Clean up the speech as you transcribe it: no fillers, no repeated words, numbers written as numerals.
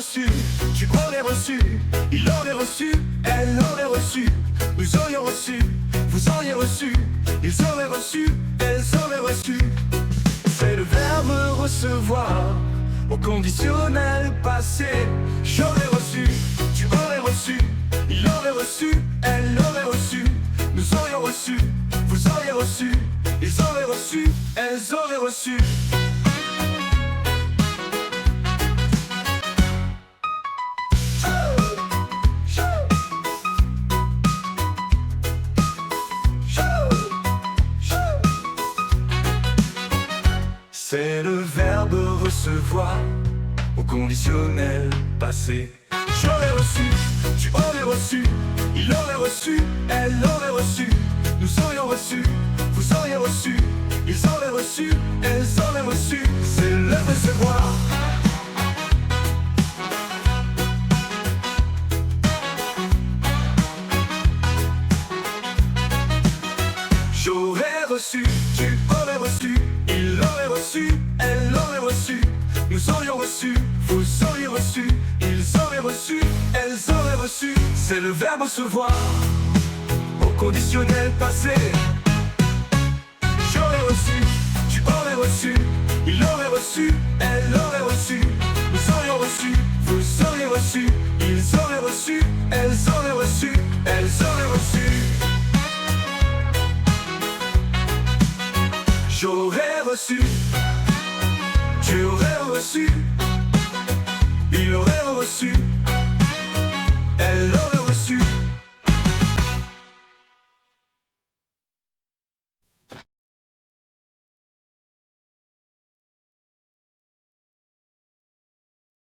reçu, tu aurais reçu, il aurait reçu, elle aurait reçu, nous aurions reçu, vous auriez reçu, ils auraient reçu, elles auraient reçu. C'est le verbe recevoir au conditionnel passé. J'aurais reçu, tu aurais reçu, il aurait reçu, elle aurait reçu, nous aurions reçu, vous auriez reçu, ils auraient reçu, elles auraient reçu. C'est le verbe recevoir au conditionnel passé. J'aurais reçu, tu aurais reçu, il aurait reçu, elle aurait reçu, nous aurions reçu, vous auriez reçu, ils auraient reçu, elles auraient reçu. C'est le recevoir. J'aurais reçu, tu aurais reçu, il aurait reçu, elle aurait reçu, nous aurions reçu, vous auriez reçu, ils auraient reçu, elles auraient reçu. C'est le verbe recevoir au conditionnel passé. J'aurais reçu, tu aurais reçu, il aurait reçu, elle aurait reçu, nous aurions reçu, vous auriez reçu, ils auraient reçu, elles auraient reçu, elles auraient reçu. J'aurais reçu, tu aurais reçu, il aurait reçu,